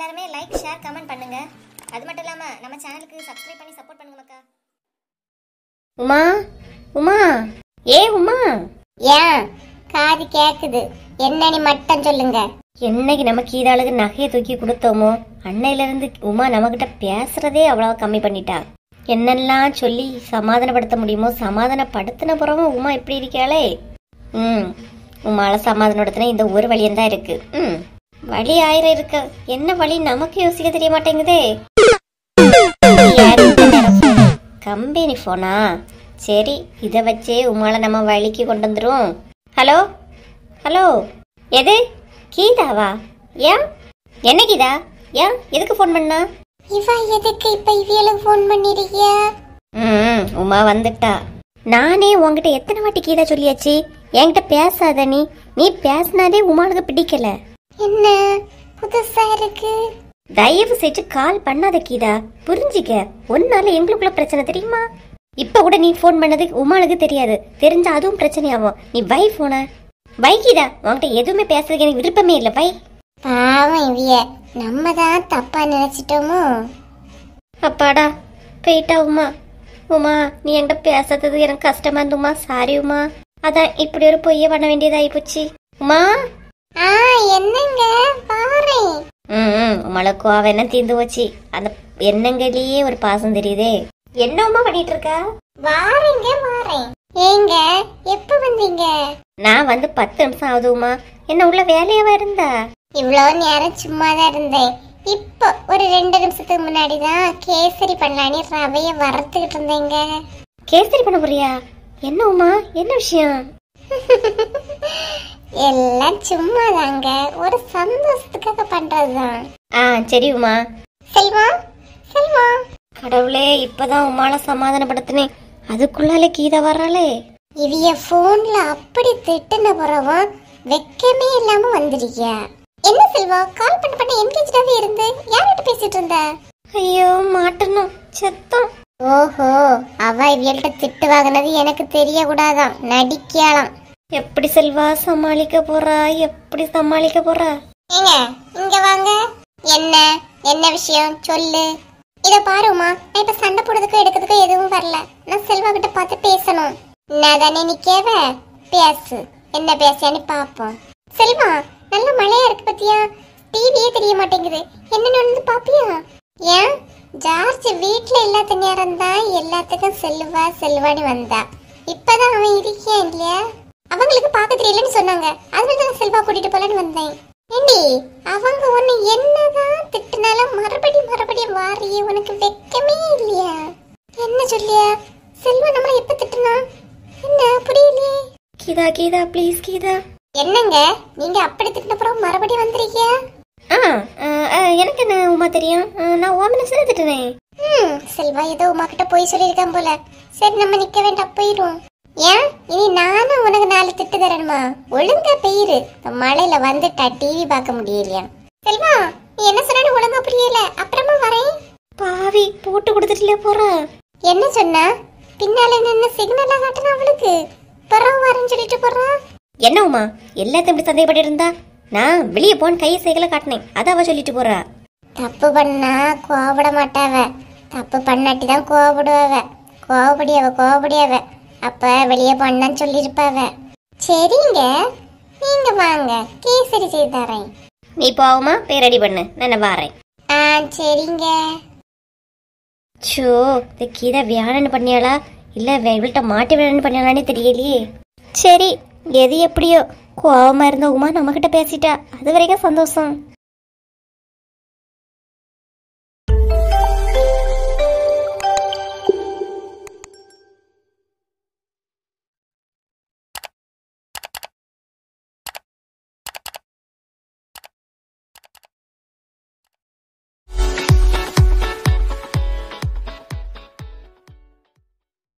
எல்லாருமே like share comment பண்ணுங்க. அது மட்டும் இல்லாம நம்ம சேனலுக்கு சப்ஸ்கிரைப் பண்ணி சப்போர்ட் பண்ணுங்க மக்கா. உமா உமா உமா ஏன் காது கேக்குது? என்னன்னு மட்டும் சொல்லுங்க. என்னைக்கு நம்ம கீதாளுக்கு நகையை தூக்கி கொடுத்தோமோ அன்னையில இருந்து உமா நம்மகிட்ட பேசுறதே அவ்வளவு கம்மி பண்ணிட்டா. என்னெல்லாம் சொல்லி சமாதானப்படுத்த முடியுமோ சமாதானப்படுத்தின பிறகும் உமா இப்படி இருக்காளே. உமால சமாதானப்படுத்தின இந்த ஒரு வழியந்தான் இருக்கு. வழி ஆயிரம் இருக்கு. என்ன வழி நமக்கு யோசிக்க தெரிய மாட்டேங்குதே. கம்பெனி போனா சரி, இதை வச்சே உமால நம்ம வழிக்கு கொண்டு வந்துரும். ஹலோ ஹலோ, எது கீதாவா? ஏன் என்ன கீதா? ஏன் எதுக்கு போன் பண்ணா? இவ எதுக்கு இப்ப இவளுக்கு போன் பண்ணிருக்கியா? உமா வந்துட்டா. நானே உன்கிட்ட எத்தனை வாட்டி கீதா சொல்லியாச்சு என்கிட்ட பேசாத. நீ பேசினாதே உமாளுக்கு பிடிக்கல. என்ன புதுசா இருக்கு? தயவு செஞ்சு கால் பண்ணாத கீதா, புரிஞ்சிக்க. ஒன்னால எங்களுக்குள்ள பிரச்சனை தெரியுமா? இப்ப கூட நீ போன் பண்ணது உமாளுக்கு தெரியாது. தெரிஞ்சா அதுவும் பிரச்சனையாகும். நீ வை போன வை கீதா. உன்கிட்ட எதுவுமே பேசுறதுக்கு எனக்கு விருப்பமே இல்லை. வை. பாவம் இவிய, நம்ம தான் தப்பா நினைச்சிட்டோமோ. அப்பாடா போயிட்டா உமா. உமா நீ என்கிட்ட பேசாதது எனக்கு கஷ்டமா இருந்துமா. சாரி உமா. அதான் இப்படி ஒரு பொய்ய பண்ண வேண்டியதாயி போச்சு உமா. என்னங்க பாறேன். உமாளுக்கு கோவம் என்ன தீர்ந்து போச்சு. அந்த எண்ணங்களையே ஒரு பாசம் தெரியுதே. என்ன உமா பண்ணிட்டு இருக்கா? வாரேங்க வாரேன். ஏங்க எப்ப வந்தீங்க? நான் வந்து 10 நிமிஷம் ஆகுது உமா. என்ன உள்ள வேலையாவா இருந்தா? இவ்வளவு நேரம் சும்மாதான் இருந்தேன். இப்போ ஒரு 2 நிமிஷத்துக்கு முன்னாடிதான் கேசரி பண்ணலான்னு ரவைய வறுத்துக்கிட்டு இருந்தேங்க. கேசரி பண்ண போறியா? என்ன உமா, என்ன விஷயம்? எல்லாம் சும்மாதாங்க, ஒரு சந்தோஷத்துக்காக பண்றதுதான். சரி உமா. செல்வா செல்வா. கடவுளே, இப்பதான் உமால சமாதானப்படுத்தினேன். அதுக்குள்ளால கீதா வர்றாளே. இவிய போன்ல அப்படி திட்டுன பிறவா வெக்கமே இல்லாம வந்திருக்கியா? என்ன செல்வா, கால் பண்ண என்கேஜ்டாவே இருந்து யார்கிட்ட பேசிட்டு இருந்த? ஐயோ மாட்டணும் செத்தம். ஓஹோ, அவ இவள்கிட்ட திட்டு வாங்கினது எனக்கு தெரிய கூடாதான், நடிக்கலாம். எப்படி செல்வா சமாளிக்க போறா? எப்படி சமாளிக்க போறா? ஏங்க இங்க வாங்க. என்ன என்ன விஷயம் சொல்லு. இத பாருமா, நான் இப்ப சண்டை போடுறதுக்கோ எடுக்கிறதுக்கோ எதுவும் வரல. நான் செல்வா கிட்ட பார்த்து பேசணும். நான் தானே நிக்கவ, பேசு. என்ன பேசியான்னு பாப்போம். செல்வா, நல்ல மழையா இருக்கு பத்தியா? டிவியே தெரிய மாட்டேங்குது. என்னன்னு வந்து பாப்பியா? ஏன் ஜார்ஜ் வீட்டுல இல்லாத நேரம் தான் எல்லாத்துக்கும் செல்வா செல்வான்னு வந்தா. இப்பதான் அவன் இருக்கியா இல்லையா? அவங்களுக்கு பார்க்க தெரியலன்னு சொன்னாங்க. அதனால தான் செல்வா கூட்டிட்டு போலான்னு வந்தேன். ஏண்டி, அவங்க உன்னை என்னதான் திட்டுனாலும் மறுபடியும் வாரியே, உனக்கு வெக்கமே இல்லையா? என்ன சொல்லியா? செல்வா நம்மள எப்ப திட்டுனா? என்ன புரியலையே. கீதா கீதா ப்ளீஸ் கீதா. என்னங்க நீங்க அப்படி திட்டினப்புறம் மறுபடியும் வந்திருக்கியா? எனக்கு என்ன உமா தெரியும். நான் ஓமனை திட்டுனேன். செல்வா ஏதோ உமா கிட்ட போய் சொல்லியிருக்கான் போல. சரி நம்ம நிக்க வேண்டாம், போயிரும். ஏன் இனி நானும் உனக்கு 4 திட்டு தரணுமா? ஒழுங்கா பெயிரு. மழையில வந்துட்டா டிவி பார்க்க முடியலையா? செல்வா, நீ என்ன சொன்ன ஒழுங்கா புரியல. அப்புறமா வரேன். பாவி போட்டு கொடுத்துட்டுல போறா. என்ன சொன்னா? பின்னால நின்னு சிக்னலா காட்டுன அவளுக்கு பிறகு வரேன்னு சொல்லிட்டு போறா. என்ன உமா எல்லாத்தையும் இப்படி சந்தேகப்பட்டு இருந்தா? நான் வெளியே போன் கையை சைக்கிள காட்டினேன், அத அவ சொல்லிட்டு போறா. தப்பு பண்ணா கோவப்பட மாட்டாவ, தப்பு பண்ணாட்டி தான் கோவப்படுவாவ. கோவப்படியாவ அப்ப வெளியே பண்ணான்னு சொல்லிருப்பாவ. சரிங்க, நீங்க வாங்க, கேசரி செய்து தரேன். நீ போவுமா, போய் ரெடி பண்ணு, நான் வாரேன். சரிங்க. சோ, இந்த கீதா வியாழன்னு பண்ணியாளா இல்ல இவள்கிட்ட மாட்டி விளையாண்டு பண்ணியாளானே தெரியலையே. சரி, எது எப்படியோ கோவமா இருந்த உமா நம்ம கிட்ட பேசிட்டா, அது வரைக்கும் சந்தோஷம்.